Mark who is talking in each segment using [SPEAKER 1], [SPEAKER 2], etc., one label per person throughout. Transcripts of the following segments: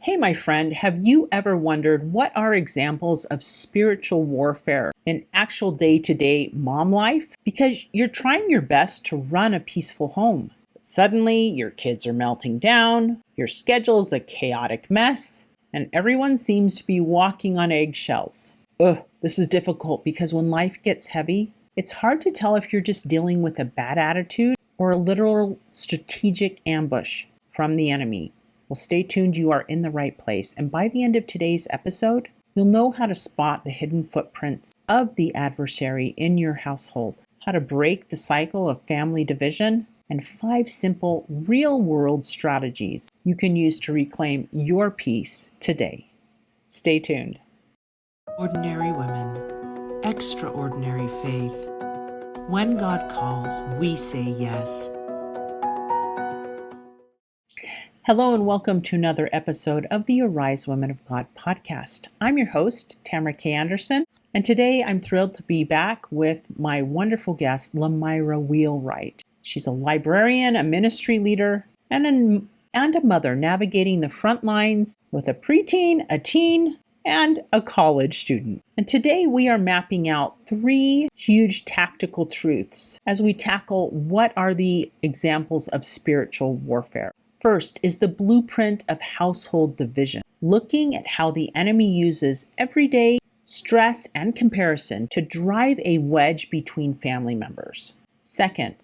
[SPEAKER 1] Hey, my friend, have you ever wondered what are examples of spiritual warfare in actual day to day mom life? Because you're trying your best to run a peaceful home. But suddenly, your kids are melting down, your schedule is a chaotic mess, and everyone seems to be walking on eggshells. This is difficult because when life gets heavy, it's hard to tell if you're just dealing with a bad attitude or a literal strategic ambush from the enemy. Well, stay tuned, you are in the right place. And by the end of today's episode, you'll know how to spot the hidden footprints of the adversary in your household, how to break the cycle of family division, and 5 simple real-world strategies you can use to reclaim your peace today. Stay tuned. Ordinary women, extraordinary faith. When God calls, we say yes. Hello and welcome to another episode of the Arise Women of God podcast. I'm your host, Tamara K. Anderson, and today I'm thrilled to be back with my wonderful guest, LeMira Wheelwright. She's a librarian, a ministry leader, and a mother navigating the front lines with a preteen, a teen, and a college student. And today we are mapping out 3 huge tactical truths as we tackle what are the examples of spiritual warfare. First is the blueprint of household division, looking at how the enemy uses everyday stress and comparison to drive a wedge between family members. Second,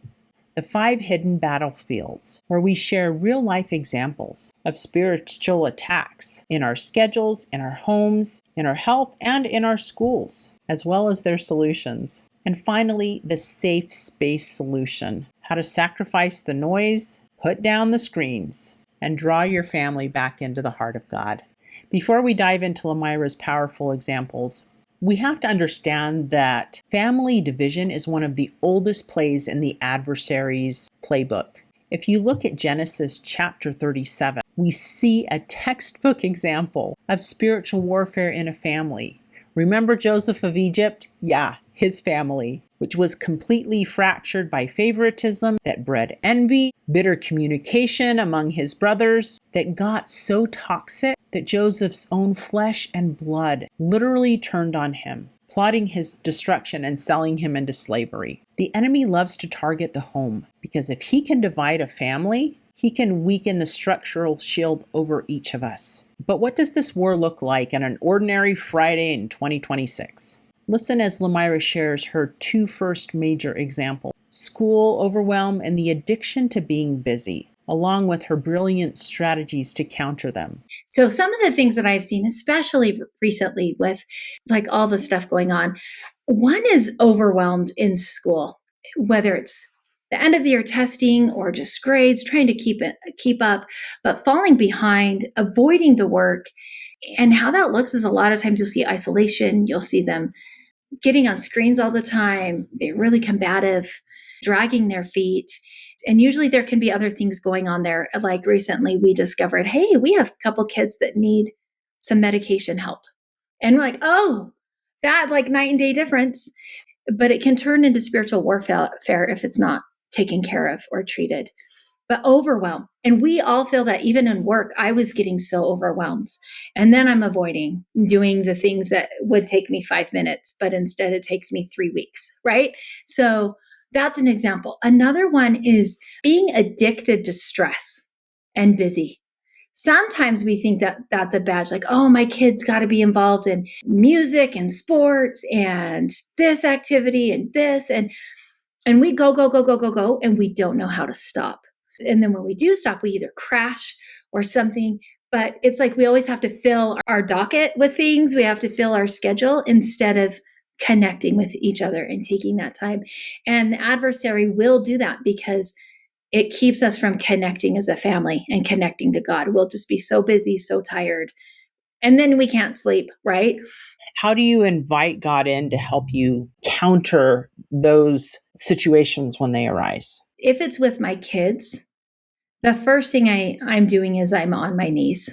[SPEAKER 1] the 5 hidden battlefields, where we share real-life examples of spiritual attacks in our schedules, in our homes, in our health, and in our schools, as well as their solutions. And finally, the safe space solution, how to sacrifice the noise, put down the screens, and draw your family back into the heart of God. Before we dive into LeMira's powerful examples, we have to understand that family division is one of the oldest plays in the adversary's playbook. If you look at Genesis chapter 37, we see a textbook example of spiritual warfare in a family. Remember Joseph of Egypt? Yeah, his family, which was completely fractured by favoritism that bred envy, bitter communication among his brothers that got so toxic that Joseph's own flesh and blood literally turned on him, plotting his destruction and selling him into slavery. The enemy loves to target the home because if he can divide a family, he can weaken the structural shield over each of us. But what does this war look like on an ordinary Friday in 2026? Listen as LeMira shares her 2 first major examples: school overwhelm and the addiction to being busy, along with her brilliant strategies to counter them.
[SPEAKER 2] So some of the things that I've seen, especially recently with like all the stuff going on, one is overwhelmed in school, whether it's the end of the year testing or just grades, trying to keep up, but falling behind, avoiding the work. And how that looks is a lot of times you'll see isolation, you'll see them getting on screens all the time. They're really combative, dragging their feet. And usually there can be other things going on there. Like recently we discovered, hey, we have a couple kids that need some medication help. And we're like, oh, that like night and day difference. But it can turn into spiritual warfare if it's not taken care of or treated. But overwhelm. And we all feel that even in work, I was getting so overwhelmed. And then I'm avoiding doing the things that would take me 5 minutes, but instead it takes me 3 weeks, right? So that's an example. Another one is being addicted to stress and busy. Sometimes we think that that's a badge, like, oh, my kid's got to be involved in music and sports and this activity and this. And we go, and we don't know how to stop. And then when we do stop, we either crash or something. But it's like we always have to fill our docket with things. We have to fill our schedule instead of connecting with each other and taking that time. And the adversary will do that because it keeps us from connecting as a family and connecting to God. We'll just be so busy, so tired. And then we can't sleep, right?
[SPEAKER 1] How do you invite God in to help you counter those situations when they arise?
[SPEAKER 2] If it's with my kids, the first thing I'm doing is I'm on my knees.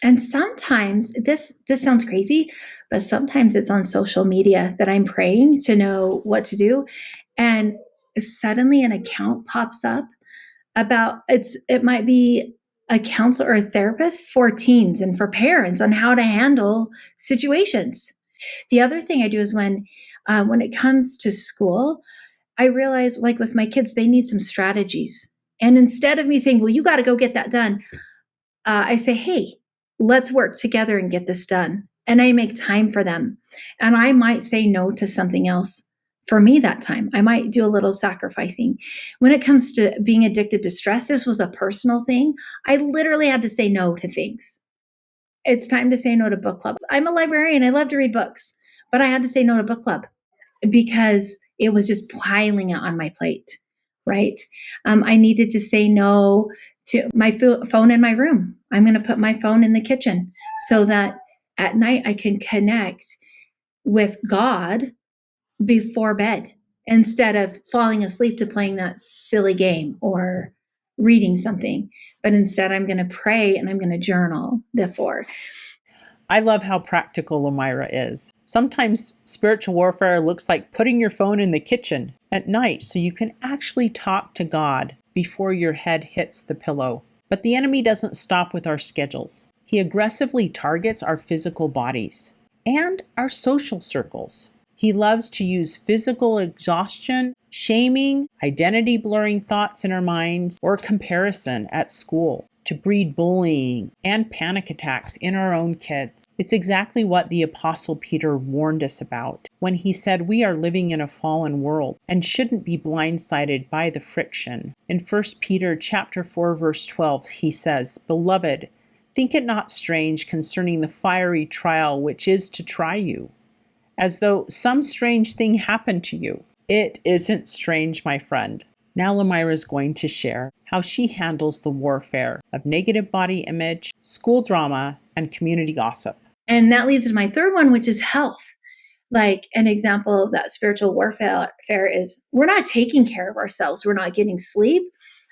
[SPEAKER 2] And sometimes this sounds crazy, but sometimes it's on social media that I'm praying to know what to do. And suddenly an account pops up about it might be a counselor or a therapist for teens and for parents on how to handle situations. The other thing I do is when it comes to school, I realize, like with my kids, they need some strategies. And instead of me saying, well, you got to go get that done, I say, hey, let's work together and get this done. And I make time for them. And I might say no to something else for me that time. I might do a little sacrificing. When it comes to being addicted to stress, this was a personal thing. I literally had to say no to things. It's time to say no to book clubs. I'm a librarian. I love to read books, but I had to say no to book club because it was just piling on my plate, right? I needed to say no to my phone in my room. I'm going to put my phone in the kitchen so that at night I can connect with God before bed instead of falling asleep to playing that silly game or reading something. But instead, I'm going to pray and I'm going to journal before.
[SPEAKER 1] I love how practical LeMira is. Sometimes spiritual warfare looks like putting your phone in the kitchen at night so you can actually talk to God before your head hits the pillow. But the enemy doesn't stop with our schedules. He aggressively targets our physical bodies and our social circles. He loves to use physical exhaustion, shaming, identity blurring thoughts in our minds, or comparison at school to breed bullying and panic attacks in our own kids. It's exactly what the Apostle Peter warned us about when he said we are living in a fallen world and shouldn't be blindsided by the friction. In 1 Peter chapter 4, verse 12, he says, "Beloved, think it not strange concerning the fiery trial which is to try you, as though some strange thing happened to you." It isn't strange, my friend. Now LeMira is going to share how she handles the warfare of negative body image, school drama, and community gossip.
[SPEAKER 2] And that leads to my third one, which is health. Like an example of that spiritual warfare is we're not taking care of ourselves. We're not getting sleep.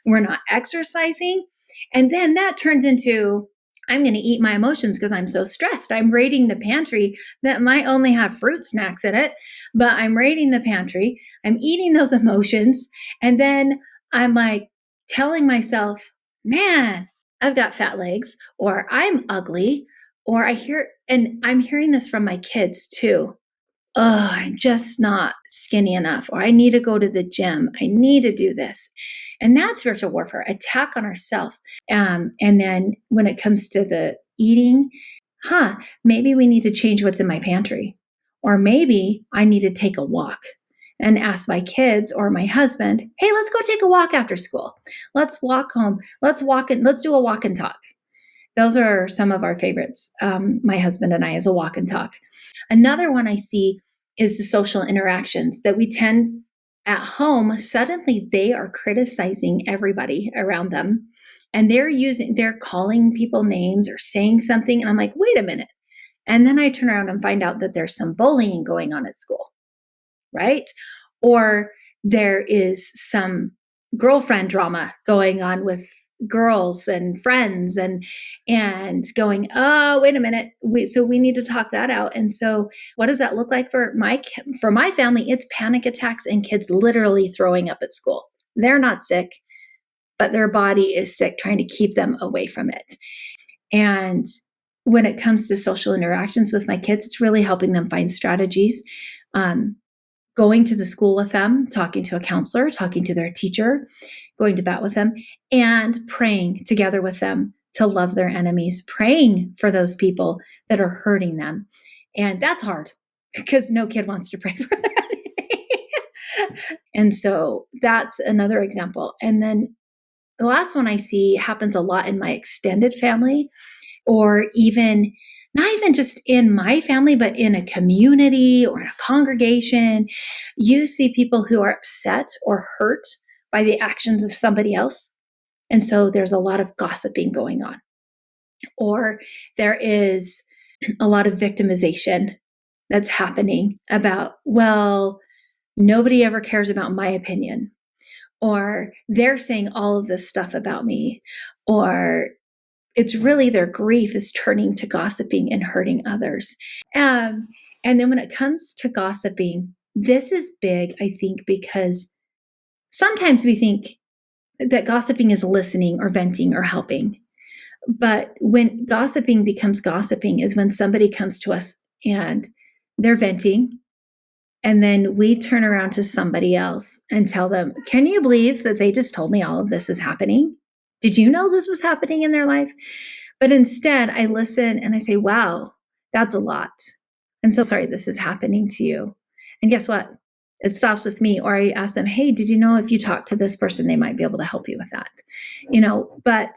[SPEAKER 2] We're not exercising. And then that turns into, I'm going to eat my emotions because I'm so stressed. I'm raiding the pantry that might only have fruit snacks in it, but I'm raiding the pantry. I'm eating those emotions. And then I'm like telling myself, man, I've got fat legs, or I'm ugly, or I'm hearing this from my kids too. Oh, I'm just not skinny enough, or I need to go to the gym. I need to do this. And that's spiritual warfare, attack on ourselves. And then when it comes to the eating, maybe we need to change what's in my pantry. Or maybe I need to take a walk and ask my kids or my husband, hey, let's go take a walk after school. Let's walk home. Let's do a walk and talk. Those are some of our favorites. My husband and I, as a walk and talk. Another one I see is the social interactions that we tend at home. Suddenly they are criticizing everybody around them, and they're calling people names or saying something. And I'm like, wait a minute. And then I turn around and find out that there's some bullying going on at school, right? Or there is some girlfriend drama going on with girls and friends and going, oh, wait a minute. So we need to talk that out. And so what does that look like for my family? It's panic attacks and kids literally throwing up at school. They're not sick, but their body is sick, trying to keep them away from it. And when it comes to social interactions with my kids, it's really helping them find strategies. Going to the school with them, talking to a counselor, talking to their teacher, going to bat with them, and praying together with them to love their enemies, praying for those people that are hurting them. And that's hard because no kid wants to pray for their enemy. And so that's another example. And then the last one I see happens a lot in my extended family, or even not even just in my family, but in a community or in a congregation. You see people who are upset or hurt by the actions of somebody else. And so there's a lot of gossiping going on. Or there is a lot of victimization that's happening about, well, nobody ever cares about my opinion. Or they're saying all of this stuff about me. Or it's really their grief is turning to gossiping and hurting others. And then when it comes to gossiping, this is big, I think, because sometimes we think that gossiping is listening or venting or helping. But when gossiping becomes gossiping is when somebody comes to us and they're venting, and then we turn around to somebody else and tell them, can you believe that they just told me all of this is happening? Did you know this was happening in their life? But instead, I listen and I say, wow, that's a lot. I'm so sorry this is happening to you. And guess what? It stops with me. Or I ask them, hey, did you know if you talk to this person, they might be able to help you with that? But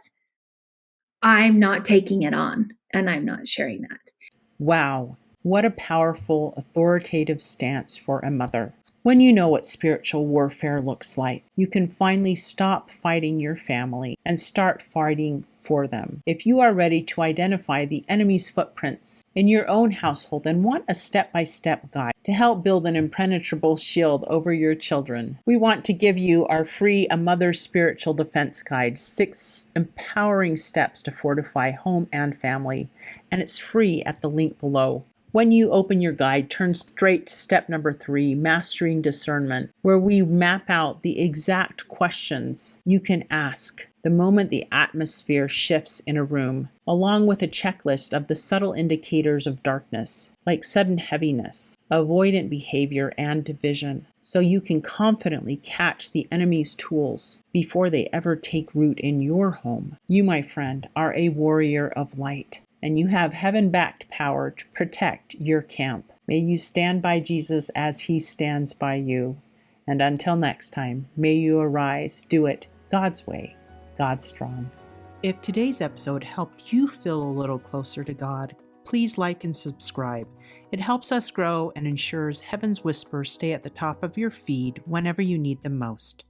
[SPEAKER 2] I'm not taking it on and I'm not sharing that.
[SPEAKER 1] Wow, what a powerful, authoritative stance for a mother. When you know what spiritual warfare looks like, you can finally stop fighting your family and start fighting for them. If you are ready to identify the enemy's footprints in your own household and want a step-by-step guide to help build an impenetrable shield over your children, we want to give you our free A Mother's Spiritual Defense Guide, 6 empowering steps to fortify home and family, and it's free at the link below. When you open your guide, turn straight to step number 3, Mastering Discernment, where we map out the exact questions you can ask the moment the atmosphere shifts in a room, along with a checklist of the subtle indicators of darkness, like sudden heaviness, avoidant behavior, and division, so you can confidently catch the enemy's tools before they ever take root in your home. You, my friend, are a warrior of light, and you have heaven-backed power to protect your camp. May you stand by Jesus as he stands by you. And until next time, may you arise, do it God's way, God's strong. If today's episode helped you feel a little closer to God, please like and subscribe. It helps us grow and ensures Heaven's whispers stay at the top of your feed whenever you need them most.